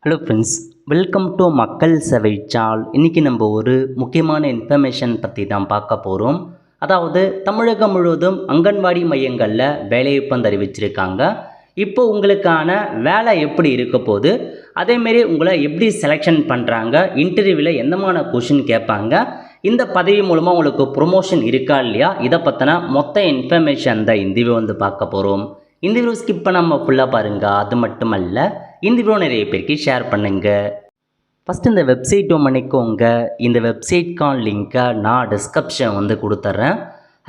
Hello friends, welcome to மக்கள் சேவை சால். இன்றைக்கி நம்ம ஒரு முக்கியமான இன்ஃபர்மேஷன் பற்றி தான் பார்க்க போகிறோம். அதாவது தமிழகம் முழுவதும் அங்கன்வாடி மையங்களில் வேலைவாய்ப்பு அறிவிச்சிருக்காங்க. இப்போ உங்களுக்கான வேலை எப்படி இருக்க போகுது, அதேமாரி உங்களை எப்படி செலெக்ஷன் பண்ணுறாங்க, இன்டர்வியூவில் எந்தமான கொஷின் கேட்பாங்க, இந்த பதவி மூலமாக உங்களுக்கு ப்ரொமோஷன் இருக்கா இல்லையா, இதை பற்றின மொத்த இன்ஃபர்மேஷன் தான் இந்த வீடியோ பார்க்க போகிறோம். இந்த வீடியோ ஸ்கிப் பண்ணாமல் ஃபுல்லாக பாருங்கள். அது மட்டுமல்ல, இந்த வீடியோ நிறைய பேருக்கு ஷேர் பண்ணுங்கள். ஃபஸ்ட்டு இந்த வெப்சைட் பண்ணிக்கோங்க. இந்த வெப்சைட்கான லிங்க்கை நான் டிஸ்கிரிப்ஷன் கொடுத்துட்றேன்.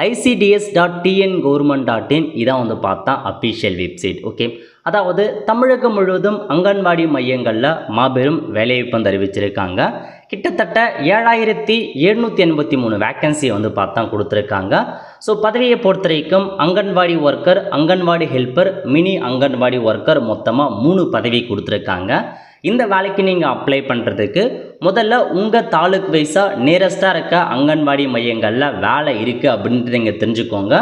icds.tngov.in இதான் பார்த்தா அஃபிஷியல் வெப்சைட். ஓகே, அதாவது தமிழகம் முழுவதும் அங்கன்வாடி மையங்களில் மாபெரும் வேலைவாய்ப்பு அறிவிச்சிருக்காங்க. கிட்டத்தட்ட 7783 வேக்கன்சி பார்த்தா கொடுத்துருக்காங்க. ஸோ பதவியை பொறுத்த வரைக்கும் anganwadi worker, anganwadi helper, mini anganwadi worker மொத்தமாக 3 பதவி கொடுத்துருக்காங்க. இந்த வேலைக்கு நீங்கள் அப்ளை பண்ணுறதுக்கு முதல்ல உங்கள் தாலுக் வைஸாக நியரஸ்ட்டாக இருக்க அங்கன்வாடி மையங்களில் வேலை இருக்குது அப்படின்ட்டு நீங்கள் தெரிஞ்சுக்கோங்க.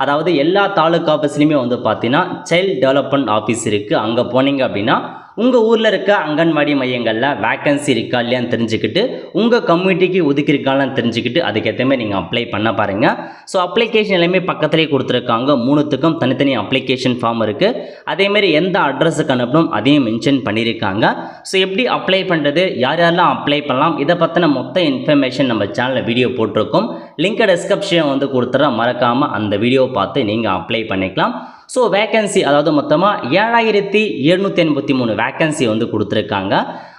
அதாவது எல்லா தாலுக் ஆஃபீஸ்லையுமே பார்த்தீங்கன்னா சைல்டு டெவலப்மெண்ட் ஆஃபீஸ் இருக்குது. அங்கே போனீங்க அப்படின்னா உங்கள் ஊரில் இருக்க அங்கன்வாடி மையங்களில் வேக்கன்சி இருக்கா இல்லையான்னு தெரிஞ்சுக்கிட்டு உங்கள் கம்யூனிட்டிக்கு ஒதுக்கியிருக்கான்னு தெரிஞ்சுக்கிட்டு அதுக்கேற்ற மாதிரி நீங்கள் அப்ளை பண்ண பாருங்கள். ஸோ அப்ளிகேஷன் எல்லாமே பக்கத்துலேயே கொடுத்துருக்காங்க. 3த்துக்கும் தனித்தனி அப்ளிகேஷன் ஃபார்ம் இருக்குது. அதேமாரி எந்த அட்ரஸுக்கு அனுப்பணும் அதையும் மென்ஷன் பண்ணியிருக்காங்க. ஸோ எப்படி அப்ளை பண்ணுறது, யார் யாரெல்லாம் அப்ளை பண்ணலாம், இதை பற்றின மொத்த இன்ஃபர்மேஷன் நம்ம சேனலில் வீடியோ போட்டிருக்கோம். லிங்கை டிஸ்கிரிப்ஷன் கொடுத்துட்றேன். மறக்காமல் அந்த வீடியோவை பார்த்து நீங்கள் அப்ளை பண்ணிக்கலாம். ஸோ வேக்கன்சி அதாவது மொத்தமாக 7783 வேக்கன்சி கொடுத்துருக்காங்க.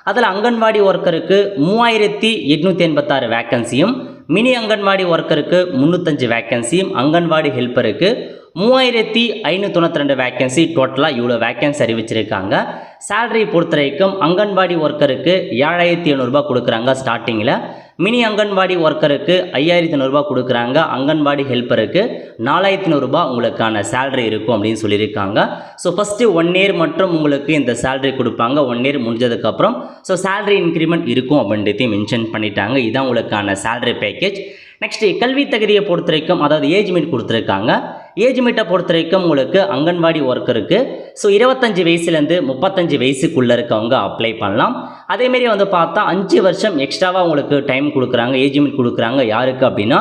அதில் அங்கன்வாடி ஒர்க்கருக்கு 3886 வேக்கன்சியும், மினி அங்கன்வாடி ஒர்க்கருக்கு 305 வேக்கன்சியும், அங்கன்வாடி ஹெல்ப்பருக்கு 3592 வேக்கன்சி. டோட்டலாக இவ்வளோ வேக்கன்சி அறிவிச்சிருக்காங்க. சேலரி பொறுத்த வரைக்கும் அங்கன்வாடி ஒர்க்கருக்கு 7700 ரூபா கொடுக்குறாங்க ஸ்டார்டிங்கில். மினி அங்கன்வாடி ஒர்க்கருக்கு 5500 ரூபா கொடுக்குறாங்க. அங்கன்வாடி ஹெல்ப்பருக்கு 4100 ரூபா உங்களுக்கான சேலரி இருக்கும் அப்படின்னு சொல்லியிருக்காங்க. ஸோ ஃபஸ்ட்டு 1 இயர் மற்றும் உங்களுக்கு இந்த சேலரி கொடுப்பாங்க. 1 இயர் முடிஞ்சதுக்கப்புறம் ஸோ சேலரி இன்க்ரிமெண்ட் இருக்கும் அப்படின்றதையும் மென்ஷன் பண்ணிட்டாங்க. இதுதான் உங்களுக்கான சேலரி பேக்கேஜ். நெக்ஸ்ட்டு கல்வி தகுதியை பொறுத்த வரைக்கும் அதாவது ஏஜ் மீட் கொடுத்துருக்காங்க. ஏஜ் மீட்டை பொறுத்த வரைக்கும் உங்களுக்கு அங்கன்வாடி ஒர்க்கருக்கு ஸோ 25 வயசுலேருந்து 35 வயசுக்குள்ளே இருக்கவங்க அப்ளை பண்ணலாம். அதேமாரி பார்த்தா 5 வருஷம் எக்ஸ்ட்ராவாக உங்களுக்கு டைம் கொடுக்குறாங்க, ஏஜ் மீட் கொடுக்குறாங்க. யாருக்கு அப்படின்னா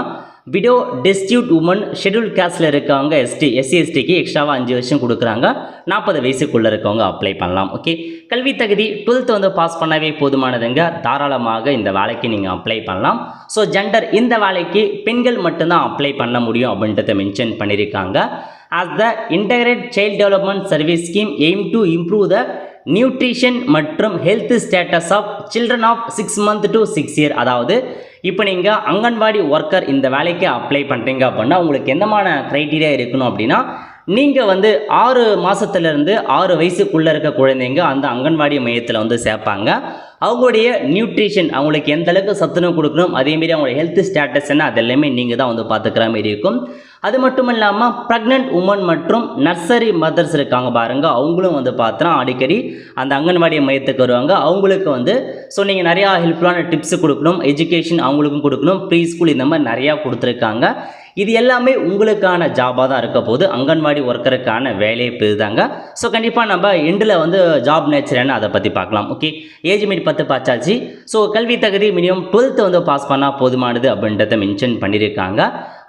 விடோ, டெஸ்டியூட் உமன், ஷெட்யூல் காஸ்டில் இருக்கவங்க, எஸ்சி எஸ்டிக்கு எக்ஸ்ட்ராவாக 5 வருஷம் கொடுக்குறாங்க. 40 வயசுக்குள்ளே இருக்கவங்க அப்ளை பண்ணலாம். ஓகே, கல்வி தகுதி 12th பாஸ் பண்ணவே போதுமானதுங்க. தாராளமாக இந்த வேலைக்கு நீங்கள் அப்ளை பண்ணலாம். ஸோ ஜெண்டர் இந்த வேலைக்கு பெண்கள் மட்டும்தான் அப்ளை பண்ண முடியும் அப்படின்றத மென்ஷன் பண்ணியிருக்காங்க. As the integrated child development service scheme aim to improve the nutrition மற்றும் health status of children of 6 months to 6 years. அதாவது இப்போ நீங்கள் அங்கன்வாடி ஒர்க்கர் இந்த வேலைக்கு அப்ளை பண்ணுறீங்க அப்படின்னா உங்களுக்கு எந்தமான க்ரைட்டீரியா இருக்கணும் அப்படின்னா நீங்கள் 6 மாதத்துலேருந்து 6 வயசுக்குள்ளே இருக்க குழந்தைங்க அந்த அங்கன்வாடி மையத்தில் சேர்ப்பாங்க. அவங்களுடைய நியூட்ரிஷன் அவங்களுக்கு எந்த அளவுக்கு சத்துணவு கொடுக்கணும், அதேமாரி அவங்களுடைய ஹெல்த் ஸ்டேட்டஸ் என்ன, அது எல்லாமே நீங்கள் தான் பார்த்துக்கிற மாதிரி இருக்கும். அது மட்டும் இல்லாமல் ப்ரெக்னென்ட் உமன் மற்றும் நர்சரி மதர்ஸ் இருக்காங்க பாருங்கள், அவங்களும் பார்த்தோன்னா அடிக்கடி அந்த அங்கன்வாடி மையத்துக்கு வருவாங்க. அவங்களுக்கு ஸோ நீங்கள் நிறையா ஹெல்ப்ஃபுல்லான டிப்ஸ் கொடுக்கணும், எஜுகேஷன் அவங்களுக்கும் கொடுக்கணும், ப்ரீ ஸ்கூல் இந்த மாதிரி நிறையா கொடுத்துருக்காங்க. இது எல்லாமே உங்களுக்கான ஜாபாக தான் இருக்க போது. அங்கன்வாடி ஒர்க்கருக்கான வேலையை பெறுதாங்க. ஸோ கண்டிப்பாக நம்ம எண்டில் ஜாப் நேச்சர் என்ன அதை பற்றி பார்க்கலாம். ஓகே, ஏஜ் மீட் 10 பார்த்தாச்சு. ஸோ கல்வி தகுதி மினிமம் 12th பாஸ் பண்ணால் போதுமானது அப்படின்றத மென்ஷன் பண்ணியிருக்காங்க.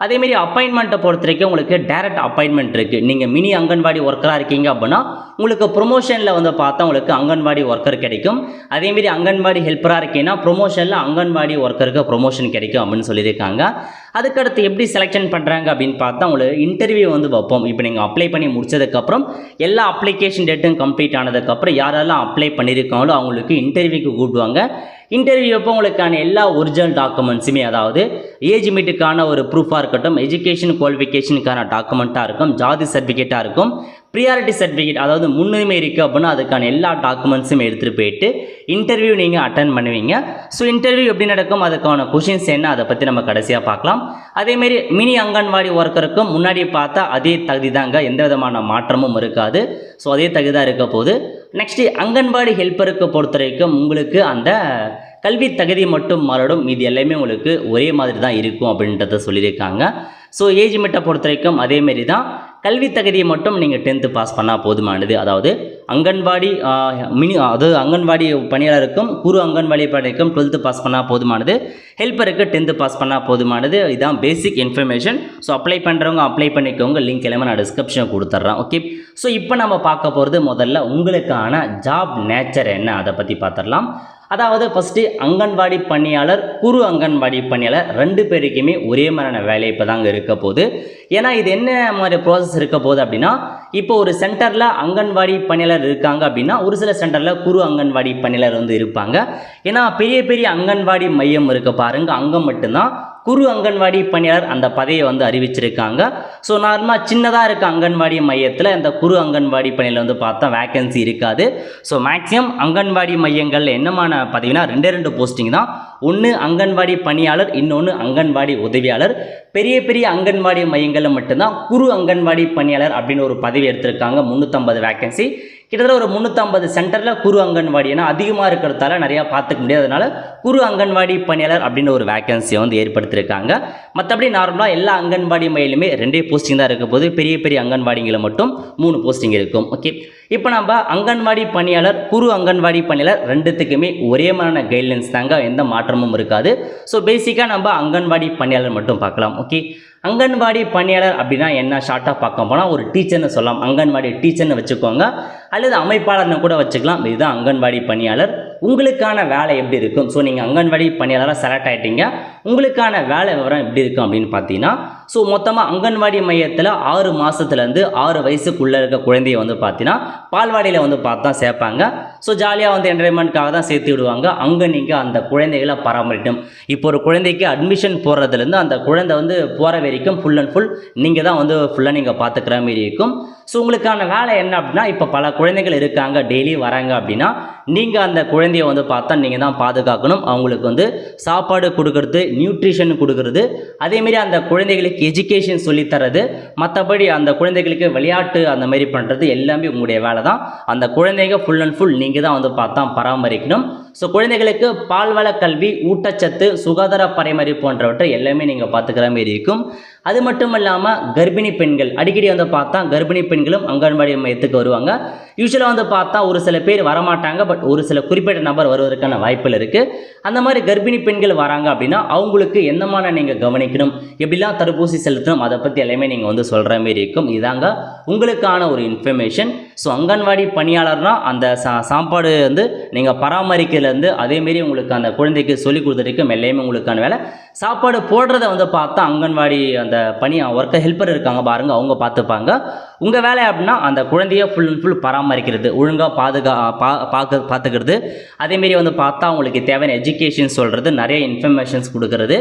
அதேமாரி அப்பாயின்மெண்ட்டை பொறுத்த வரைக்கும் உங்களுக்கு டேரக்ட் அப்பாயின்மெண்ட் இருக்குது. நீங்கள் மினி அங்கன்வாடி ஒர்க்கராக இருக்கீங்க அப்படின்னா உங்களுக்கு ப்ரொமோஷனில் பார்த்தா உங்களுக்கு அங்கன்வாடி ஒர்க்கர் கிடைக்கும். அதேமாரி அங்கன்வாடி ஹெல்ப்பராக இருக்கீங்கன்னா ப்ரொமோஷனில் அங்கன்வாடி ஒர்க்கருக்கு ப்ரொமோஷன் கிடைக்கும் அப்படின்னு சொல்லியிருக்காங்க. அதுக்கடுத்து எப்படி செலெக்ஷன் பண்ணுறாங்க அப்படின்னு பார்த்தா உங்களுக்கு இன்டர்வியூ வைப்போம். இப்போ நீங்கள் அப்ளை பண்ணி முடிச்சதுக்கப்புறம் எல்லா அப்ளிகேஷன் டேட்டும் கம்ப்ளீட் ஆனதுக்கப்புறம் யாரெல்லாம் அப்ளை பண்ணியிருக்காங்களோ அவங்களுக்கு இன்டர்வியூக்கு கூப்பிடுவாங்க. இன்டர்வியூ அப்போ உங்களுக்கான எல்லா ஒரிஜினல் டாக்குமெண்ட்ஸுமே, அதாவது ஏஜ் மீட்டுக்கான ஒரு ப்ரூஃபாக இருக்கட்டும், எஜுகேஷன் குவாலிஃபிகேஷனுக்கான டாக்குமெண்ட்டாக இருக்கும், ஜாதி சர்டிஃபிகேட்டாக இருக்கும், ப்ரியாரிட்டி சர்டிஃபிகேட் அதாவது முன்னுரிமை இருக்குது அப்படின்னா அதுக்கான எல்லா டாக்குமெண்ட்ஸும் எடுத்துகிட்டு போயிட்டு இன்டர்வியூ நீங்கள் அட்டன் பண்ணுவீங்க. ஸோ இன்டர்வியூ எப்படி நடக்கும், அதுக்கான கொஷின்ஸ் என்ன, அதை பற்றி நம்ம கடைசியாக பார்க்கலாம். அதேமாரி மினி அங்கன்வாடி ஒர்க்கருக்கும் முன்னாடி பார்த்தா அதே தகுதி தாங்க, எந்த விதமான மாற்றமும் இருக்காது. ஸோ அதே தகுதி தான் இருக்க போது. நெக்ஸ்ட்டு அங்கன்வாடி ஹெல்ப்பருக்கு பொறுத்த வரைக்கும் உங்களுக்கு அந்த கல்வி தகுதி மட்டும் மாறிடும், இது எல்லாமே உங்களுக்கு ஒரே மாதிரி தான் இருக்கும் அப்படின்றத சொல்லியிருக்காங்க. ஸோ ஏஜ் மீட்டை பொறுத்த வரைக்கும் அதேமாரி தான், கல்வி தகுதியை மட்டும் நீங்கள் 10th பாஸ் பண்ணால் போதுமானது. அதாவது அங்கன்வாடி அங்கன்வாடி பணியாளருக்கும் குறு அங்கன்வாடி பணியாளருக்கும் 12th பாஸ் பண்ணால் போதுமானது, ஹெல்ப்பருக்கு 10th பாஸ் பண்ணால் போதுமானது. இதுதான் பேசிக் இன்ஃபர்மேஷன். ஸோ அப்ளை பண்ணுறவங்க அப்ளை பண்ணிக்கோங்க, லிங்க் எல்லாமே நான் டிஸ்கிரிப்ஷனில் கொடுத்துட்றேன். ஓகே, ஸோ இப்போ நம்ம பார்க்க போகிறது முதல்ல உங்களுக்கான ஜாப் நேச்சர் என்ன அதை பற்றி பார்த்துடலாம். அதாவது ஃபஸ்ட்டு அங்கன்வாடி பணியாளர் குறு அங்கன்வாடி பணியாளர் 2 பேருக்குமே ஒரே மாதிரியான வேலை இப்போ தாங்க இருக்க போகுது. ஏன்னா இது என்ன மாதிரி ப்ராசஸ் இருக்க போகுது அப்படின்னா, இப்போ ஒரு சென்டரில் அங்கன்வாடி பணியாளர் இருக்காங்க அப்படின்னா ஒரு சில சென்டரில் குறு அங்கன்வாடி பணியாளர் வந்து இருப்பாங்க. ஏன்னா பெரிய பெரிய அங்கன்வாடி மையம் இருக்க பாருங்க, அங்கே மட்டும்தான் குறு அங்கன்வாடி பணியாளர் அந்த பதவியை வந்து அறிவிச்சிருக்காங்க. ஸோ நார்மலாக சின்னதாக இருக்க அங்கன்வாடி மையத்தில் இந்த குறு அங்கன்வாடி பணியில் வந்து பார்த்தா வேக்கன்சி இருக்காது. ஸோ மேக்ஸிமம் அங்கன்வாடி மையங்களில் என்னமான பதவினா 2 போஸ்டிங் தான். ஒன்று அங்கன்வாடி பணியாளர், இன்னொன்று அங்கன்வாடி உதவியாளர். பெரிய பெரிய அங்கன்வாடி மையங்களில் மட்டும்தான் குறு அங்கன்வாடி பணியாளர் அப்படின்னு ஒரு பதவி எடுத்திருக்காங்க. 350 வேக்கன்சி, கிட்டத்தட்ட ஒரு 350 சென்டரில் குறு அங்கன்வாடி. ஏன்னா அதிகமாக இருக்கிறதால நிறையா பார்த்துக்க முடியாததுனால குறு அங்கன்வாடி பணியாளர் அப்படின்னு ஒரு வேக்கன்சியை வந்து ஏற்படுத்தியிருக்காங்க. மற்றபடி நார்மலாக எல்லா அங்கன்வாடி மையிலுமே 2 போஸ்டிங் தான் இருக்க போது, பெரிய பெரிய அங்கன்வாடிகளை மட்டும் 3 போஸ்டிங் இருக்கும். ஓகே, இப்போ நம்ம அங்கன்வாடி பணியாளர் குறு அங்கன்வாடி பணியாளர் 2த்துக்குமே ஒரே மாதிரியான கைட்லைன்ஸ் தாங்க, எந்த மாற்றமும் இருக்காது. ஸோ பேசிக்காக நம்ம அங்கன்வாடி பணியாளர் மட்டும் பார்க்கலாம். ஓகே, அங்கன்வாடி பணியாளர் அப்படின்னா என்ன ஷார்ட்டாக பார்க்க போனால் ஒரு டீச்சர்னு சொல்லலாம். அங்கன்வாடி டீச்சர்னு வச்சுக்கோங்க, அல்லது அமைப்பாளர்னு கூட வச்சுக்கலாம். இதுதான் அங்கன்வாடி பணியாளர். உங்களுக்கான வேலை எப்படி இருக்கும்? ஸோ நீங்கள் அங்கன்வாடி பணியாளராக செலக்ட் ஆகிட்டீங்க, உங்களுக்கான வேலை விவரம் எப்படி இருக்கும் அப்படின்னு பார்த்தீங்கன்னா, ஸோ மொத்தமாக அங்கன்வாடி மையத்தில் 6 மாதத்துலேருந்து 6 வயசுக்குள்ளே இருக்க குழந்தைய வந்து பார்த்தீங்கன்னா பால்வாடியில் வந்து பார்த்தா சேர்ப்பாங்க. ஸோ ஜாலியாக வந்து என்டர்டைன்மெண்ட்காக தான் சேர்த்து விடுவாங்க. அங்கே நீங்கள் அந்த குழந்தைகளை பராமரிக்கணும். இப்போ ஒரு குழந்தைக்கு அட்மிஷன் போடுறதுலேருந்து அந்த குழந்தை வந்து போகிற வரைக்கும் ஃபுல் அண்ட் ஃபுல் நீங்கள் தான் வந்து ஃபுல்லாக நீங்கள் பார்த்துக்கிற மாதிரி இருக்கும். ஸோ உங்களுக்கான வேலை என்ன அப்படின்னா, இப்போ பல குழந்தைகள் இருக்காங்க, டெய்லி வராங்க அப்படின்னா நீங்கள் அந்த குழந்தைய வந்து பார்த்தா நீங்கள் தான் பாதுகாக்கணும். அவங்களுக்கு வந்து சாப்பாடு கொடுக்கறது, நியூட்ரிஷன் கொடுக்கறது, அதேமாரி அந்த குழந்தைகளுக்கு எஜுகேஷன் சொல்லித்தரது, மற்றபடி அந்த குழந்தைகளுக்கு விளையாட்டு அந்த மாதிரி பண்ணுறது எல்லாமே உங்களுடைய வேலை தான். அந்த குழந்தைங்க ஃபுல் அண்ட் ஃபுல் நீங்கள் தான் வந்து பார்த்தா பராமரிக்கணும். ஸோ குழந்தைகளுக்கு பால்வள கல்வி, ஊட்டச்சத்து, சுகாதார பராமரிப்பு போன்றவற்றை எல்லாமே நீங்கள் பார்த்துக்கிற மாதிரி இருக்கும். அது மட்டும் இல்லாமல் கர்ப்பிணி பெண்கள் அடிக்கடி வந்து பார்த்தா கர்ப்பிணி பெண்களும் அங்கன்வாடி மையத்துக்கு வருவாங்க. யூஸ்வலாக வந்து பார்த்தா ஒரு சில பேர் வரமாட்டாங்க, பட் ஒரு சில குறிப்பிட்ட நபர் வருவதற்கான வாய்ப்புகள் இருக்குது. அந்த மாதிரி கர்ப்பிணி பெண்கள் வராங்க அப்படின்னா அவங்களுக்கு என்னமான நீங்கள் கவனிக்கணும், எப்படிலாம் தடுப்பூசி செலுத்தணும், அதை பற்றி எல்லாமே நீங்கள் வந்து சொல்கிற மாதிரி இருக்கும். இதாங்க உங்களுக்கான ஒரு இன்ஃபர்மேஷன். ஸோ அங்கன்வாடி பணியாளர்னால் அந்த சாப்பாடு வந்து நீங்கள் பராமரிக்கிறதுலேருந்து அதேமாரி உங்களுக்கு அந்த குழந்தைக்கு சொல்லிக் கொடுத்துருக்கும் எல்லாமே உங்களுக்கான வேலை. சாப்பாடு போடுறத வந்து பார்த்தா அங்கன்வாடி அந்த ஒர்க்கர் ஹெல்ப்பர் இருக்காங்க பாருங்கள், அவங்க பார்த்துப்பாங்க. உங்கள் வேலை அப்படின்னா அந்த குழந்தைய ஃபுல் அண்ட் ஃபுல் பராமரிக்கிறது, ஒழுங்காக பார்த்துக்கிறது, அதேமாரி வந்து பார்த்தா அவங்களுக்கு தேவையான எஜுகேஷன் சொல்கிறது, நிறைய இன்ஃபர்மேஷன்ஸ் கொடுக்கறது,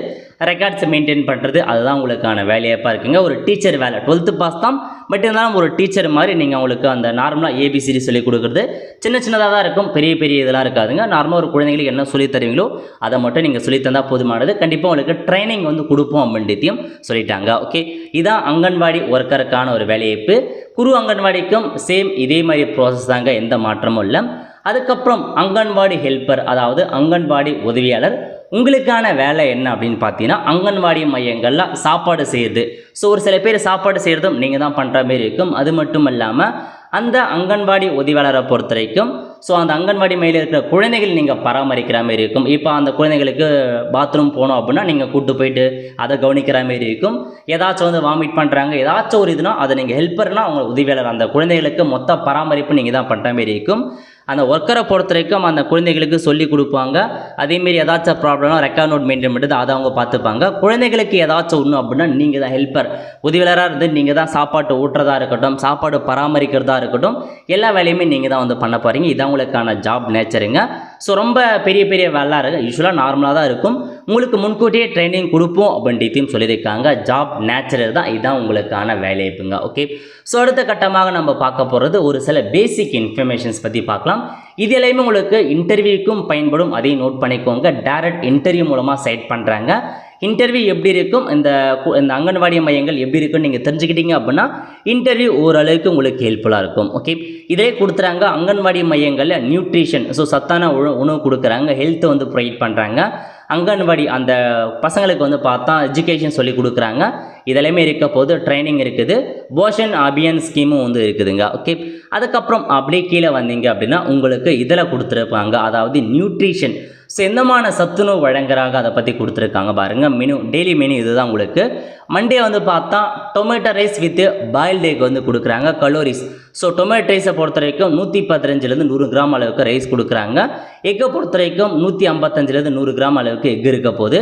ரெக்கார்ட்ஸ் மெயின்டைன் பண்ணுறது, அதுதான் உங்களுக்கான வேலையாக இருக்குங்க. ஒரு டீச்சர் வேலை 12th பாஸ் தான், பட் இருந்தாலும் ஒரு டீச்சர் மாதிரி நீங்கள் அவங்களுக்கு அந்த நார்மலாக ஏபிசிடி சொல்லிக் கொடுக்குறது சின்ன சின்னதாக தான் இருக்கும், பெரிய பெரிய இதெல்லாம் இருக்காதுங்க. நார்மலாக ஒரு குழந்தைங்களுக்கு என்ன சொல்லி தருவீங்களோ அதை மட்டும் நீங்கள் சொல்லி தந்தால் போதுமானது. கண்டிப்பாக உங்களுக்கு ட்ரைனிங் வந்து கொடுப்போம் அப்படின்றையும் சொல்லிட்டாங்க. ஓகே, இதான் அங்கன்வாடி ஒர்க்கருக்கான ஒரு வேலைவாய்ப்பு. குறு அங்கன்வாடிக்கும் சேம் இதே மாதிரி ப்ராசஸ் தாங்க, எந்த மாற்றமும் இல்லை. அதுக்கப்புறம் அங்கன்வாடி ஹெல்ப்பர், அதாவது அங்கன்வாடி உதவியாளர். உங்களுக்கான வேலை என்ன அப்படின்னு பார்த்தீங்கன்னா, அங்கன்வாடி மையங்களில் சாப்பாடு செய்கிறது. ஸோ ஒரு சில பேர் சாப்பாடு செய்கிறதும் நீங்கள் தான் பண்ணுற மாதிரி இருக்கும். அது மட்டும் இல்லாமல் அந்த அங்கன்வாடி உதவியாளரை பொறுத்த வரைக்கும் ஸோ அந்த அங்கன்வாடி மையில் இருக்கிற குழந்தைகள் நீங்கள் பராமரிக்கிற மாதிரி இருக்கும். இப்போ அந்த குழந்தைங்களுக்கு பாத்ரூம் போகணும் அப்படின்னா நீங்கள் கூப்பிட்டு போயிட்டு அதை கவனிக்கிற மாதிரி இருக்கும். ஏதாச்சும் வந்து வாமிட் பண்ணுறாங்க, ஏதாச்சும் ஒரு இதுனா அதை நீங்கள் ஹெல்ப்பர்னால் அவங்க உதவியாளர், அந்த குழந்தைகளுக்கு மொத்த பராமரிப்பு நீங்கள் தான் பண்ணுற மாதிரி இருக்கும். அந்த ஒர்க்கரை பொறுத்த வரைக்கும் அந்த குழந்தைகளுக்கு சொல்லி கொடுப்பாங்க. அதேமாரி ஏதாச்சும் ப்ராப்ளம்னா ரெக்கார்ட் நோட் மெயின்டைன் பண்ணிட்டு அதை அவங்க பார்த்துப்பாங்க. குழந்தைகளுக்கு ஏதாச்சும் ஒன்று அப்படின்னா நீங்கள் தான் ஹெல்ப்பர், உதவியாளராக இருந்து நீங்கள் தான் சாப்பாட்டு ஊட்டுறதா இருக்கட்டும், சாப்பாடு பராமரிக்கிறதா இருக்கட்டும், எல்லா வேலையுமே நீங்கள் தான் வந்து பண்ண போகிறீங்க. இதான் உங்களுக்கான ஜாப் நேச்சருங்க. ஸோ ரொம்ப பெரிய பெரிய வேலை இருக்குது, யூஸ்வலாக நார்மலாக தான் இருக்கும். உங்களுக்கு முன்கூட்டியே ட்ரைனிங் கொடுப்போம் அப்படின்ட்டு சொல்லியிருக்காங்க. ஜாப் நேச்சரல் தான், இதுதான் உங்களுக்கான வேலைப்புங்க. ஓகே, ஸோ அடுத்த கட்டமாக நம்ம பார்க்க போகிறது ஒரு சில பேசிக் இன்ஃபர்மேஷன்ஸ் பற்றி பார்க்கலாம். இது எல்லாமே உங்களுக்கு இன்டர்வியூக்கும் பயன்படும், அதையும் நோட் பண்ணிக்கோங்க. டைரக்ட் இன்டர்வியூ மூலமாக செலக்ட் பண்ணுறாங்க. இன்டர்வியூ எப்படி இருக்கும், இந்த அங்கன்வாடி மையங்கள் எப்படி இருக்குன்னு நீங்கள் தெரிஞ்சுக்கிட்டீங்க அப்படின்னா இன்டர்வியூ ஓரளவுக்கு உங்களுக்கு ஹெல்ப்ஃபுல்லாக இருக்கும். ஓகே, இதிலே கொடுத்துறாங்க அங்கன்வாடி மையங்களில் நியூட்ரிஷன், ஸோ சத்தான உணவு கொடுக்குறாங்க, ஹெல்த்தை வந்து ப்ரொவைட் பண்ணுறாங்க. அங்கன்வாடி அந்த பசங்களுக்கு வந்து பார்த்தா எஜுகேஷன் சொல்லி கொடுக்குறாங்க. இதெல்லாமே இருக்க போது ட்ரைனிங் இருக்குது. போஷன் அபியான் ஸ்கீமும் வந்து இருக்குதுங்க. ஓகே, அதுக்கப்புறம் அப்படியே கீழே வந்தீங்க அப்படின்னா உங்களுக்கு இதில் கொடுத்துருப்பாங்க, அதாவது நியூட்ரிஷன். ஸோ எந்தமான சத்துணவு வழங்குறாங்க அதை பற்றி கொடுத்துருக்காங்க பாருங்கள். மெனு டெய்லி மெனு இதுதான் உங்களுக்கு. மண்டே வந்து பார்த்தா tomato rice with boiled egg வந்து கொடுக்குறாங்க. கலோரிஸ், ஸோ டொமேட்டோ ரைஸை பொறுத்த வரைக்கும் 115லேருந்து 100 கிராம் அளவுக்கு ரைஸ் கொடுக்குறாங்க. எக்கை பொறுத்த வரைக்கும் 155லேருந்து 100 கிராம் அளவுக்கு எக் இருக்க போது.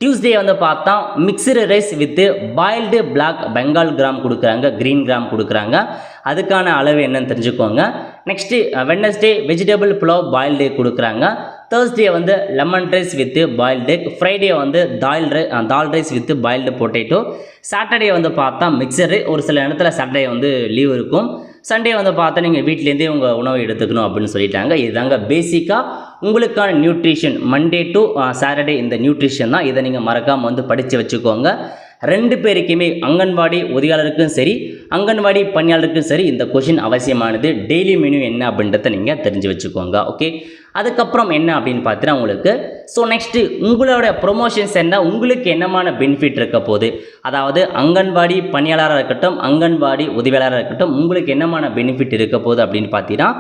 டியூஸ்டே வந்து பார்த்தா mixed rice with boiled black Bengal gram கொடுக்குறாங்க, க்ரீன் கிராம் கொடுக்குறாங்க. அதுக்கான அளவு என்னன்னு தெரிஞ்சுக்கோங்க. Next Wednesday vegetable pulao boiled egg கொடுக்குறாங்க. தேர்ஸ்டே வந்து lemon rice with boiled egg. Friday வந்து dal rice with boiled potato. Saturday வந்து பார்த்தா மிக்சரு. ஒரு சில இடத்துல சாட்டர்டே வந்து லீவ் இருக்கும். சண்டே வந்து பார்த்தா நீங்கள் வீட்டிலேருந்தே உங்கள் உணவை எடுத்துக்கணும் அப்படின்னு சொல்லிட்டாங்க. இதுதாங்க பேசிக்காக உங்களுக்கான நியூட்ரிஷன். மண்டே டு சாட்டர்டே இந்த நியூட்ரிஷன் தான். இதை நீங்கள் மறக்காமல் வந்து படித்து வச்சுக்கோங்க. 2 பேருக்குமே அங்கன்வாடி உதவியாளருக்கும் சரி அங்கன்வாடி பணியாளருக்கும் சரி இந்த கொஷின் அவசியமானது. டெய்லி மெனு என்ன அப்படின்றத நீங்கள் தெரிஞ்சு வச்சுக்கோங்க. ஓகே, அதுக்கப்புறம் என்ன அப்படின்னு பார்த்தீங்கன்னா உங்களுக்கு ஸோ நெக்ஸ்ட்டு உங்களோட ப்ரொமோஷன்ஸ் என்ன, உங்களுக்கு என்னமான பெனிஃபிட் இருக்க போகுது, அதாவது அங்கன்வாடி பணியாளராக இருக்கட்டும் அங்கன்வாடி உதவியாளராக இருக்கட்டும் உங்களுக்கு என்னமான பெனிஃபிட் இருக்க போகுது அப்படின்னு பார்த்தீங்கன்னா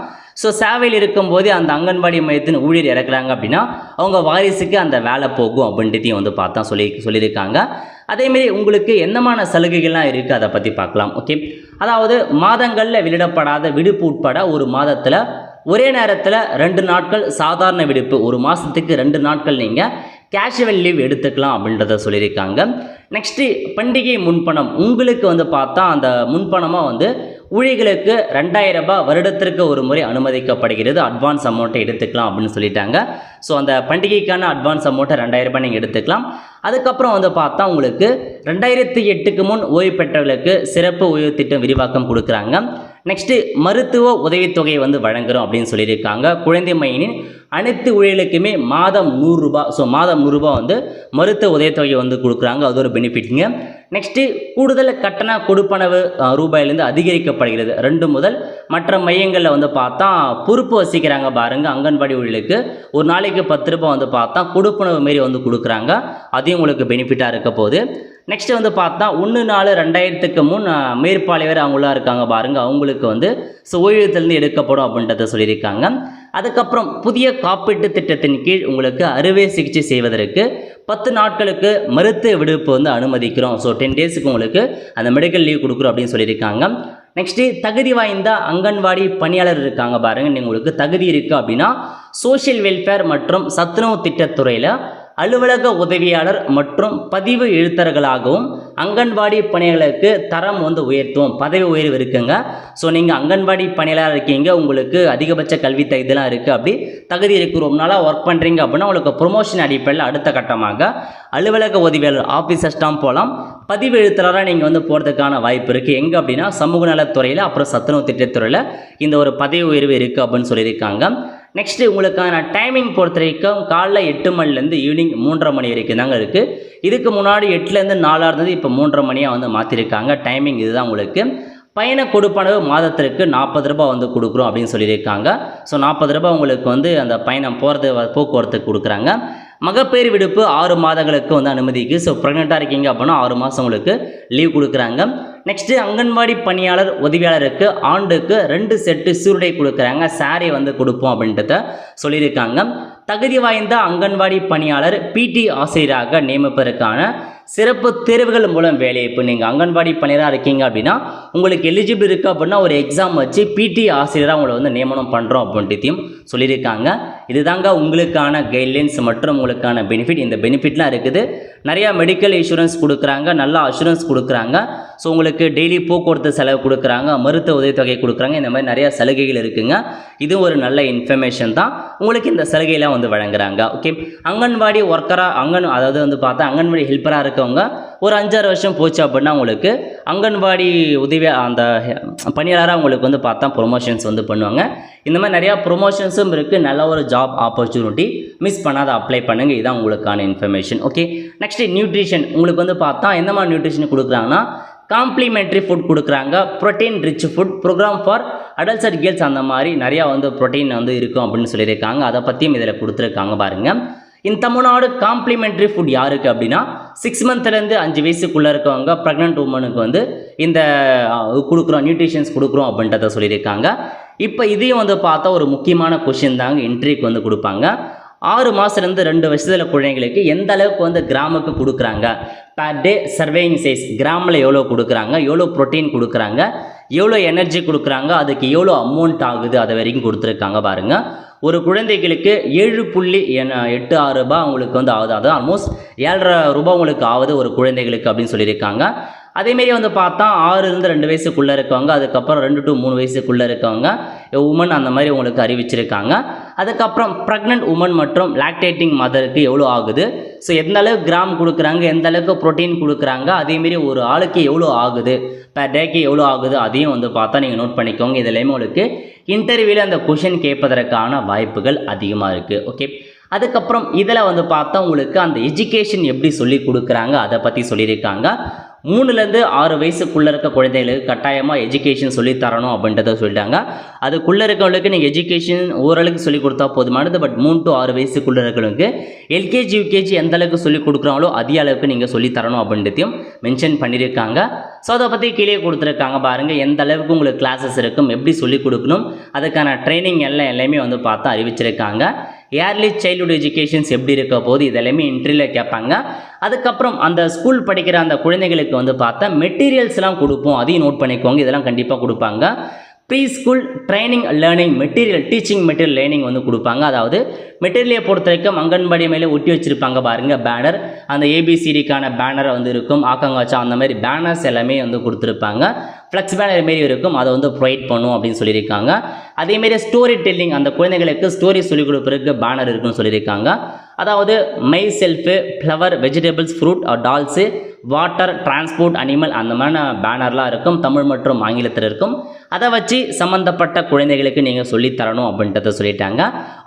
ஸோ சேவையில் இருக்கும்போது அந்த அங்கன்வாடி மையத்தின் ஊழியர் இறக்குறாங்க அப்படின்னா அவங்க வாரிசுக்கு அந்த வேலை போகும் அப்படின்றதையும் வந்து பார்த்தா சொல்லியிருக்காங்க. அதேமாரி உங்களுக்கு என்னமான சலுகைகள்லாம் இருக்குது அதை பற்றி பார்க்கலாம். ஓகே, அதாவது மாதங்களில் வெளியிடப்படாத விடுப்பு உட்பட ஒரு மாதத்தில் ஒரே நேரத்தில் 2 நாட்கள் சாதாரண விடுப்பு, ஒரு மாதத்துக்கு 2 நாட்கள் நீங்கள் கேஷுவல் லீவ் எடுத்துக்கலாம் அப்படின்றத சொல்லியிருக்காங்க. நெக்ஸ்ட்டு பண்டிகை முன்பணம் உங்களுக்கு வந்து பார்த்தா அந்த முன்பணமாக வந்து ஊழியர்களுக்கு 2000 ரூபாய் வருடத்திற்கு ஒரு முறை அனுமதிக்கப்படுகிறது. அட்வான்ஸ் அமௌண்ட்டை எடுத்துக்கலாம் அப்படின்னு சொல்லிட்டாங்க. ஸோ அந்த பண்டிகைக்கான அட்வான்ஸ் அமௌண்ட்டை 2000 ரூபாய் நீங்கள் எடுத்துக்கலாம். அதுக்கப்புறம் வந்து பார்த்தா உங்களுக்கு 2008க்கு முன் ஓய்வு பெற்றவர்களுக்கு சிறப்பு ஓய்வு திட்டம் விரிவாக்கம் கொடுக்குறாங்க. நெக்ஸ்ட்டு மருத்துவ உதவித்தொகை வந்து வழங்குகிறோம் அப்படின்னு சொல்லியிருக்காங்க. குழந்தை மையனின் அனைத்து ஊழியர்களுக்குமே மாதம் 100 ரூபாய், ஸோ மாதம் 100 ரூபாய் வந்து மருத்துவ உதவித்தொகை வந்து கொடுக்குறாங்க. அது ஒரு பெனிஃபிட்ங்க. நெக்ஸ்ட்டு கூடுதல் கட்டண கொடுப்பனவு ரூபாயிலேருந்து அதிகரிக்கப்படுகிறது. 2 முதல் மற்ற மையங்களில் வந்து பார்த்தா பொறுப்பு வசிக்கிறாங்க பாருங்கள். அங்கன்வாடி ஊழியர்களுக்கு ஒரு நாளைக்கு 10 ரூபாய் வந்து பார்த்தா கொடுப்பனவு மாரி வந்து கொடுக்குறாங்க. அதையும் உங்களுக்கு பெனிஃபிட்டாக இருக்க போகுது. நெக்ஸ்ட்டு வந்து பார்த்தா 1/4/2000க்கு முன் மேற்பாளையர் அவங்களாம் இருக்காங்க பாருங்கள். அவங்களுக்கு வந்து ஸோ ஓய்வூதியத்திலேருந்து எடுக்கப்படும் அப்படின்றத சொல்லியிருக்காங்க. அதுக்கப்புறம் புதிய காப்பீட்டு திட்டத்தின் கீழ் உங்களுக்கு அறுவை சிகிச்சை செய்வதற்கு 10 நாட்களுக்கு மருத்துவ விடுப்பு வந்து அனுமதிக்கிறோம். ஸோ 10 டேஸுக்கு உங்களுக்கு அந்த மெடிக்கல் லீவ் கொடுக்குறோம் அப்படின்னு சொல்லியிருக்காங்க. நெக்ஸ்ட்டு தகுதி வாய்ந்த அங்கன்வாடி பணியாளர் இருக்காங்க பாருங்கள். உங்களுக்கு தகுதி இருக்குது அப்படின்னா சோஷியல் வெல்ஃபேர் மற்றும் சத்துணவு திட்டத்துறையில் அலுவலக உதவியாளர் மற்றும் பதிவு எழுத்தர்களாகவும் அங்கன்வாடி பணியாளருக்கு தரம் வந்து உயர்த்துவோம், பதவி உயர்வு இருக்குங்க. ஸோ நீங்கள் அங்கன்வாடி பணியாளராக இருக்கீங்க, உங்களுக்கு அதிகபட்ச கல்வி தகுதிலாம் இருக்குது, அப்படி தகுதி இருக்குது, ரொம்ப நாளாக ஒர்க் பண்ணுறீங்க அப்படின்னா உங்களுக்கு ப்ரொமோஷன் அடிப்படையில் அடுத்த கட்டமாக அலுவலக உதவியாளர் ஆஃபீஸர்ஸ்டாம் போகலாம். பதிவு எழுத்தராக நீங்கள் வந்து போகிறதுக்கான வாய்ப்பு இருக்குது. எங்கே அப்படின்னா சமூக நலத்துறையில் அப்புறம் சத்துணவு திட்டத்துறையில் இந்த ஒரு பதவி உயர்வு இருக்குது அப்படின்னு சொல்லியிருக்காங்க. நெக்ஸ்ட்டு உங்களுக்கான டைமிங் பொறுத்த வரைக்கும் காலைல 8 மணிலேருந்து ஈவினிங் 3:30 மணி வரைக்கும் தாங்க இருக்குது. இதுக்கு முன்னாடி 8லேருந்து 4 இருந்தது, இப்போ 3:30 மணியாக வந்து மாற்றிருக்காங்க. டைமிங் இதுதான் உங்களுக்கு. பயண கொடுப்பனவு மாதத்திற்கு 40 ரூபாய் வந்து கொடுக்குறோம் அப்படின்னு சொல்லியிருக்காங்க. ஸோ 40 ரூபாய் உங்களுக்கு வந்து அந்த பயணம் போக்குவரத்துக்கு கொடுக்குறாங்க. மகப்பேறு விடுப்பு 6 மாதங்களுக்கு வந்து அனுமதிக்கு. ஸோ ப்ரெக்னெண்ட்டாக இருக்கீங்க அப்படின்னா 6 மாதம் உங்களுக்கு லீவ் கொடுக்குறாங்க. நெக்ஸ்ட்டு அங்கன்வாடி பணியாளர் உதவியாளருக்கு ஆண்டுக்கு 2 செட்டு சீருடை கொடுக்குறாங்க, சாரி வந்து கொடுப்போம் அப்படின்றத சொல்லியிருக்காங்க. தகுதி வாய்ந்த அங்கன்வாடி பணியாளர் பிடி ஆசிரியராக நியமிப்பதற்கான சிறப்பு தேர்வுகள் மூலம் வேலை. இப்போ நீங்கள் அங்கன்வாடி பணியாளராக இருக்கீங்க அப்படின்னா உங்களுக்கு எலிஜிபிள் இருக்குது அப்படின்னா ஒரு எக்ஸாம் வச்சு பிடி ஆசிரியராக உங்களை வந்து நியமனம் பண்ணுறோம் அப்படின்றதையும் சொல்லியிருக்காங்க. இதுதாங்க உங்களுக்கான கைட்லைன்ஸ் மற்றும் உங்களுக்கான பெனிஃபிட். இந்த பெனிஃபிட்லாம் இருக்குது. நிறையா மெடிக்கல் இன்சூரன்ஸ் கொடுக்குறாங்க, நல்லா அஷூரன்ஸ் கொடுக்குறாங்க. ஸோ உங்களுக்கு டெய்லி போக்குவரத்து செலவு கொடுக்குறாங்க, மருத்துவ உதவித்தொகை கொடுக்குறாங்க. இந்த மாதிரி நிறையா சலுகைகள் இருக்குங்க. இது ஒரு நல்ல இன்ஃபர்மேஷன் தான். உங்களுக்கு இந்த சலுகையெல்லாம் வந்து வழங்குறாங்க. ஓகே, அங்கன்வாடி ஒர்க்கராக அதாவது வந்து பார்த்தா அங்கன்வாடி ஹெல்ப்பராக இருக்கவங்க ஒரு 5-6 வருஷம் போச்சு அப்படின்னா உங்களுக்கு அங்கன்வாடி உதவி அந்த பணியாளராக உங்களுக்கு வந்து பார்த்தா ப்ரொமோஷன்ஸ் வந்து பண்ணுவாங்க. இந்த மாதிரி நிறையா ப்ரொமோஷன்ஸும் இருக்குது. நல்ல ஒரு ஜாப் ஆப்பர்ச்சுனிட்டி, மிஸ் பண்ணாத அப்ளை பண்ணுங்கள். இதுதான் உங்களுக்கான இன்ஃபர்மேஷன். ஓகே, நெக்ஸ்ட்டு நியூட்ரிஷன் உங்களுக்கு வந்து பார்த்தா எந்த மாதிரி நியூட்ரிஷன் கொடுக்குறாங்கன்னா காம்ப்ளிமெண்ட்ரி ஃபுட் கொடுக்குறாங்க, protein rich food, program for adults and girls, அந்த மாதிரி நிறையா வந்து ப்ரோட்டீன் வந்து இருக்கும் அப்படின்னு சொல்லியிருக்காங்க. அதை பற்றியும் இதில் கொடுத்துருக்காங்க பாருங்கள். இந்த தமிழ்நாடு காம்ப்ளிமெண்ட்ரி ஃபுட் யாருக்கு அப்படின்னா 6 மந்த்லேருந்து 5 வயசுக்குள்ளே இருக்கவங்க ப்ரெக்னென்ட் உமனுக்கு வந்து இந்த கொடுக்குறோம், நியூட்ரிஷன்ஸ் கொடுக்குறோம் அப்படின்றத சொல்லியிருக்காங்க. இப்போ இதையும் வந்து பார்த்தா ஒரு முக்கியமான கொஷின் தாங்க இன்ட்ரிக்கு வந்து கொடுப்பாங்க. 6 மாதத்துலேருந்து 2 வருஷத்தில் குழந்தைங்களுக்கு எந்த அளவுக்கு வந்து கிராமுக்கு கொடுக்குறாங்க, பர் டே சர்வேயிங் சைஸ் கிராமில் எவ்வளோ கொடுக்குறாங்க, எவ்வளோ ப்ரோட்டீன் கொடுக்குறாங்க, எவ்வளோ எனர்ஜி கொடுக்குறாங்க, அதுக்கு எவ்வளோ அமௌண்ட் ஆகுது, அதை வரைக்கும் கொடுத்துருக்காங்க பாருங்கள். ஒரு குழந்தைகளுக்கு 7.86 ரூபாய் உங்களுக்கு வந்து ஆகுது. அது ஆல்மோஸ்ட் 7.5 ரூபாய் உங்களுக்கு ஆகுது ஒரு குழந்தைகளுக்கு அப்படின்னு சொல்லியிருக்காங்க. அதேமாரி வந்து பார்த்தா 6லேருந்து 2 வயசுக்குள்ளே இருக்கவங்க, அதுக்கப்புறம் 2 to 3 வயசுக்குள்ளே இருக்கவங்க உமன் அந்த மாதிரி உங்களுக்கு அறிவிச்சிருக்காங்க. அதுக்கப்புறம் ப்ரெக்னென்ட் உமன் மற்றும் லாக்டேட்டிங் மதருக்கு எவ்வளோ ஆகுது, ஸோ எந்த அளவுக்கு கிராம் கொடுக்குறாங்க, எந்த அளவுக்கு ப்ரோட்டீன் கொடுக்குறாங்க, அதேமாரி ஒரு ஆளுக்கு எவ்வளோ ஆகுது, பர் டேக்கு எவ்வளோ ஆகுது, அதையும் வந்து பார்த்தா நீங்கள் நோட் பண்ணிக்கோங்க. இதுலேயுமே உங்களுக்கு இன்டர்வியூவில் அந்த கொஷின் கேட்பதற்கான வாய்ப்புகள் அதிகமாக இருக்குது. ஓகே, அதுக்கப்புறம் இதில் வந்து பார்த்தா உங்களுக்கு அந்த எஜுகேஷன் எப்படி சொல்லி கொடுக்குறாங்க அதை பற்றி சொல்லியிருக்காங்க. 3லேருந்து 6 வயசுக்குள்ளே இருக்க குழந்தைகளுக்கு கட்டாயமாக எஜுகேஷன் சொல்லி தரணும் அப்படின்றத சொல்லிட்டாங்க. அதுக்குள்ளே இருக்கவங்களுக்கு நீங்கள் எஜுகேஷன் ஓரளவுக்கு சொல்லிக் கொடுத்தா போதுமானது. பட் 3 to 6 வயசுக்குள்ளே இருக்கிறவங்களுக்கு எல்கேஜி யூகேஜி எந்த அளவுக்கு சொல்லிக் கொடுக்குறாங்களோ அதே அளவுக்கு நீங்கள் சொல்லி தரணும் அப்படின்றதையும் மென்ஷன் பண்ணியிருக்காங்க. ஸோ அதை பற்றி கீழே கொடுத்துருக்காங்க பாருங்கள். எந்த அளவுக்கு உங்களுக்கு கிளாஸஸ் இருக்கும், எப்படி சொல்லிக் கொடுக்கணும், அதுக்கான ட்ரைனிங் எல்லாமே வந்து பார்த்தா அறிவிச்சிருக்காங்க. ஏர்லி சைல்டுஹுட் எஜுகேஷன்ஸ் எப்படி இருக்க போது இதெல்லாமே இன்டர்வியூவில் கேட்பாங்க. அதுக்கப்புறம் அந்த ஸ்கூல் படிக்கிற அந்த குழந்தைகளுக்கு வந்து பார்த்தா மெட்டீரியல்ஸ்லாம் கொடுப்போம், அதையும் நோட் பண்ணிக்கோங்க. இதெல்லாம் கண்டிப்பாக கொடுப்பாங்க. Preschool training learning material, teaching material learning வந்து கொடுப்பாங்க. அதாவது மெட்டீரியலை பொறுத்த வரைக்கும் அங்கன்வாடி மேலே ஒட்டி வச்சுருப்பாங்க பாருங்கள் பேனர், அந்த ஏபிசிடிக்கான பேனரை வந்து இருக்கும், ஆக்காங்காச்சா அந்த மாதிரி பேனர்ஸ் எல்லாமே வந்து கொடுத்துருப்பாங்க. ஃப்ளெக்ஸ் பேனர் மாரி இருக்கும், அதை வந்து ப்ரொவைட் பண்ணும் அப்படின்னு சொல்லியிருக்காங்க. அதேமாரி ஸ்டோரி டெல்லிங், அந்த குழந்தைகளுக்கு ஸ்டோரி சொல்லிக் கொடுப்பதற்கு பேனர் இருக்குன்னு சொல்லியிருக்காங்க. அதாவது my shelf, flower, vegetables, fruit, dals, water, transport, animal அந்த மாதிரி பேனர்லாம் இருக்கும், தமிழ் மற்றும் ஆங்கிலத்தில் இருக்கும். அதை வச்சு சம்மந்தப்பட்ட குழந்தைகளுக்கு நீங்கள் சொல்லித்தரணும் அப்படின்றத சொல்லிட்டாங்க.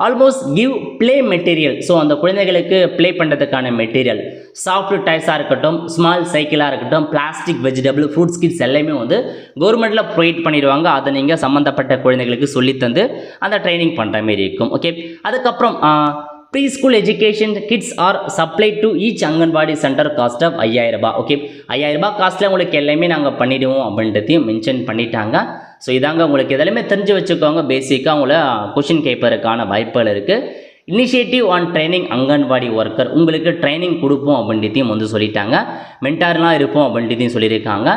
Almost give play material, so அந்த குழந்தைகளுக்கு ப்ளே பண்ணுறதுக்கான மெட்டீரியல், சாஃப்ட் டாய்ஸாக இருக்கட்டும், ஸ்மால் சைக்கிளாக இருக்கட்டும், பிளாஸ்டிக், வெஜிடபிள், ஃப்ரூட்ஸ் கிட்ஸ் எல்லாமே வந்து கவர்மெண்ட்டில் ப்ரொவைட் பண்ணிடுவாங்க. அதை நீங்கள் சம்மந்தப்பட்ட குழந்தைகளுக்கு சொல்லித்தந்து அந்த ட்ரைனிங் பண்ணுற மாரி இருக்கும். ஓகே, அதுக்கப்புறம் preschool education kits are supply to each anganwadi centre cost of 5000 ரூபாய். ஓகே, 5000 ரூபாய் காஸ்ட்டில் உங்களுக்கு எல்லாமே நாங்கள் பண்ணிவிடுவோம் அப்படின்றதையும் மென்ஷன் பண்ணிட்டாங்க. ஸோ இதாங்க உங்களுக்கு இதெல்லாமே தெரிஞ்சு வச்சுக்கோங்க. பேசிக்காக உங்களை கொஷின் கேட்பதற்கான வாய்ப்புகள் இருக்குது. Initiative on training anganwadi worker, உங்களுக்கு ட்ரைனிங் கொடுப்போம் அப்படின்றதையும் வந்து சொல்லிட்டாங்க. மென்டார்லாம் இருப்போம் அப்படின்றதையும் சொல்லியிருக்காங்க.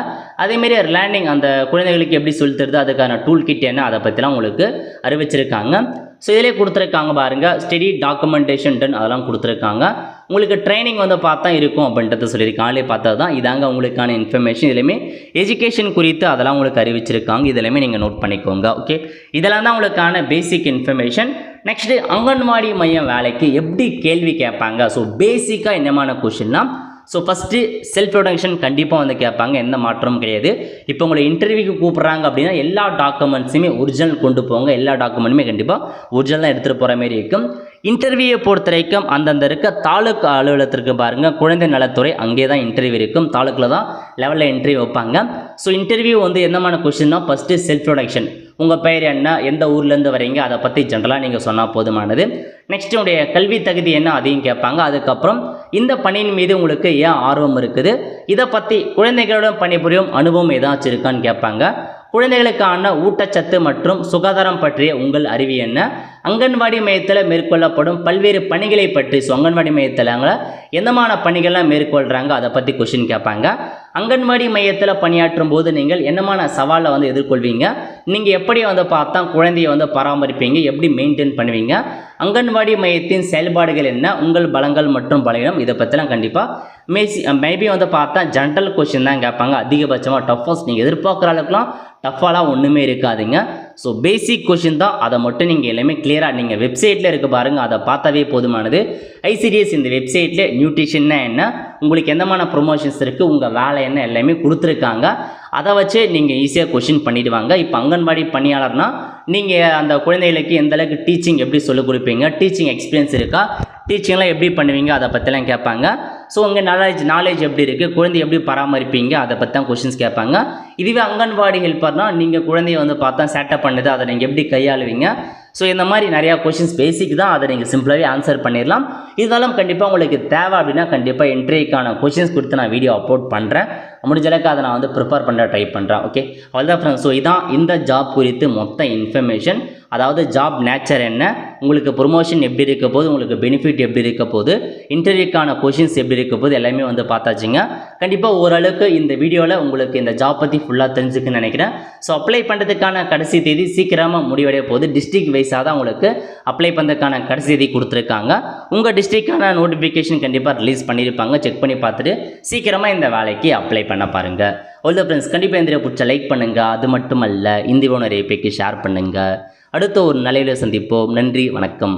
அதேமாரி லேர்னிங், அந்த குழந்தைகளுக்கு எப்படி சொல்லித்தருது, அதுக்கான டூல் கிட் என்ன, அதை பற்றிலாம் உங்களுக்கு அறிவிச்சிருக்காங்க. ஸோ இதிலே கொடுத்துருக்காங்க பாருங்கள், ஸ்டடி டாக்குமெண்டேஷன் டன் அதெல்லாம் கொடுத்துருக்காங்க. உங்களுக்கு ட்ரைனிங் வந்து பார்த்தா இருக்கும் அப்படின்றத சொல்லியிருக்காங்களே பார்த்தா தான் இதாங்க உங்களுக்கான இன்ஃபர்மேஷன். இதுலையுமே எஜுகேஷன் குறித்து அதெல்லாம் உங்களுக்கு அறிவிச்சிருக்காங்க. இதெல்லாமே நீங்கள் நோட் பண்ணிக்கோங்க. ஓகே, இதெல்லாம் தான் உங்களுக்கான பேசிக் இன்ஃபர்மேஷன். நெக்ஸ்ட்டு அங்கன்வாடி மையம் வேலைக்கு எப்படி கேள்வி கேட்பாங்க. ஸோ பேசிக்காக என்னமான கொஷின்னா, ஸோ ஃபஸ்ட்டு செல்ஃப் ப்ரொடக்ஷன் கண்டிப்பாக வந்து கேட்பாங்க, எந்த மாற்றமும் கிடையாது. இப்போ உங்களை இன்டர்வியூக்கு கூப்பிட்றாங்க அப்படின்னா எல்லா டாக்குமெண்ட்ஸுமே ஒரிஜினல் கொண்டு போங்க. எல்லா டாக்குமெண்ட்டுமே கண்டிப்பாக ஒரிஜினல் தான் எடுத்துகிட்டு போகிற மாதிரி இருக்கும். இன்டர்வியூவை பொறுத்த வரைக்கும் அந்தந்த இருக்க தாலுக்கு அலுவலகத்திற்கு பாருங்கள், குழந்தை நலத்துறை, அங்கே தான் இன்டர்வியூ இருக்கும். தாலுக்கில் தான் லெவலில் இன்டர்வியூ வைப்பாங்க. ஸோ இன்டர்வியூ வந்து என்னமான கொஷின்னா, ஃபஸ்ட்டு செல்ஃப் ப்ரொடக்ஷன், உங்கள் பெயர் என்ன, எந்த ஊர்லேருந்து வரீங்க, அதை பற்றி ஜென்ரலாக நீங்கள் சொன்னால் போதுமானது. நெக்ஸ்ட் உடைய கல்வி தகுதி என்ன, அதையும் கேட்பாங்க. அதுக்கப்புறம் இந்த பணியின் மீது உங்களுக்கு ஏன் ஆர்வம் இருக்குது, இதை பற்றி குழந்தைகளுடன் பணிபுரியும் அனுபவம் ஏதாச்சும் இருக்கான்னு கேட்பாங்க. குழந்தைகளுக்கான ஊட்டச்சத்து மற்றும் சுகாதாரம் பற்றிய உங்கள் அறிவு என்ன, அங்கன்வாடி மையத்தில் மேற்கொள்ளப்படும் பல்வேறு பணிகளை பற்றி, ஸோ அங்கன்வாடி மையத்தில் எந்தமான பணிகள்லாம் மேற்கொள்கிறாங்க அதை பற்றி கொஷின் கேட்பாங்க. அங்கன்வாடி மையத்தில் பணியாற்றும் போது நீங்கள் என்னமான சவாலை வந்து எதிர்கொள்வீங்க, நீங்கள் எப்படி வந்து பார்த்தா குழந்தையை வந்து பராமரிப்பீங்க, எப்படி மெயின்டைன் பண்ணுவீங்க, அங்கன்வாடி மையத்தின் செயல்பாடுகள் என்ன, உங்கள் பலங்கள் மற்றும் பலவீனம், இதை பற்றிலாம் கண்டிப்பாக மேபி வந்து பார்த்தா ஜென்ரல் கொஷின் தான் கேட்பாங்க. அதிகபட்சமாக டஃபஸ்ட் நீங்கள் எதிர்பார்க்குற அளவுக்குலாம் டஃப்பாலாம் ஒன்றுமே இருக்காதுங்க. ஸோ பேசிக் கொஷின் தான், அதை மட்டும் நீங்கள் எல்லாமே கிளியராக நீங்கள் வெப்சைட்டில் இருக்க பாருங்கள், அதை பார்த்தாவே போதுமானது. ஐசிடிஎஸ் இந்த வெப்சைட்டில் நியூட்ரிஷன்னா என்ன, உங்களுக்கு எந்தமான ப்ரொமோஷன்ஸ் இருக்குது, உங்கள் வேலை என்ன, எல்லாமே கொடுத்துருக்காங்க. அதை வச்சு நீங்கள் ஈஸியாக கொஷின் பண்ணிவிடுவாங்க. இப்போ அங்கன்வாடி பணியாளர்னால் நீங்கள் அந்த குழந்தைகளுக்கு எந்தளவுக்கு டீச்சிங் எப்படி சொல்லிக் கொடுப்பீங்க, டீச்சிங் எக்ஸ்பீரியன்ஸ் இருக்கா, டீச்சிங்லாம் எப்படி பண்ணுவீங்க, அதை பற்றிலாம் கேட்பாங்க. ஸோ உங்கள் நாலேஜ் எப்படி இருக்குது, குழந்தை எப்படி பராமரிப்பீங்க, அதை பற்றி தான் கொஷின்ஸ் கேட்பாங்க. இதுவே அங்கன்வாடி ஹெல்ப்பர்னால் நீங்கள் குழந்தைய வந்து பார்த்தா சேட்டப் பண்ணுது, அதை நீங்கள் எப்படி கையாளுவீங்க, ஸோ இந்த மாதிரி நிறையா கொஷின்ஸ் பேசிக் தான், அதை நீங்கள் சிம்பிளாகவே ஆன்சர் பண்ணிடலாம். இருந்தாலும் கண்டிப்பாக உங்களுக்கு தேவை அப்படின்னா கண்டிப்பாக இன்டர்வியூக்கான கொஷின்ஸ் கொடுத்து நான் வீடியோ அப்லோட் பண்ணுறேன். முடிஞ்ச அளவுக்கு அதை நான் வந்து ப்ரிப்பேர் பண்ண ட்ரை பண்ணுறேன். ஓகே, அவ்வளோதான் ஃப்ரெண்ட்ஸ். ஸோ இதான் இந்த ஜாப் குறித்து மொத்த இன்ஃபர்மேஷன். அதாவது ஜாப் நேச்சர் என்ன, உங்களுக்கு ப்ரொமோஷன் எப்படி இருக்க போது, உங்களுக்கு பெனிஃபிட் எப்படி இருக்க போது, இன்டர்வியூக்கான கொஷின்ஸ் எப்படி இருக்க போது எல்லாமே வந்து பார்த்தாச்சுங்க. கண்டிப்பாக ஓரளவுக்கு இந்த வீடியோவில் உங்களுக்கு இந்த ஜாப் பற்றி ஃபுல்லாக தெரிஞ்சுக்குன்னு நினைக்கிறேன். ஸோ அப்ளை பண்ணுறதுக்கான கடைசி தேதி சீக்கிரமாக முடிவடைய போது டிஸ்ட்ரிக்ட் வைஸாக தான் உங்களுக்கு அப்ளை பண்ணுறதுக்கான கடைசி தேதி கொடுத்துருக்காங்க. உங்கள் டிஸ்ட்ரிக்டான நோட்டிஃபிகேஷன் கண்டிப்பாக ரிலீஸ் பண்ணியிருப்பாங்க. செக் பண்ணி பார்த்துட்டு சீக்கிரமாக இந்த வேலைக்கு அப்ளை பண்ண பாருங்கள். ஆல் ஃப்ரெண்ட்ஸ், கண்டிப்பாக இந்த பிடிச்ச லைக் பண்ணுங்கள். அது மட்டும் அல்ல, இந்த வீடியோ நிறைய பேருக்கு ஷேர் பண்ணுங்கள். அடுத்த ஒரு நல்ல வீடியோ சந்திப்போம். நன்றி, வணக்கம்.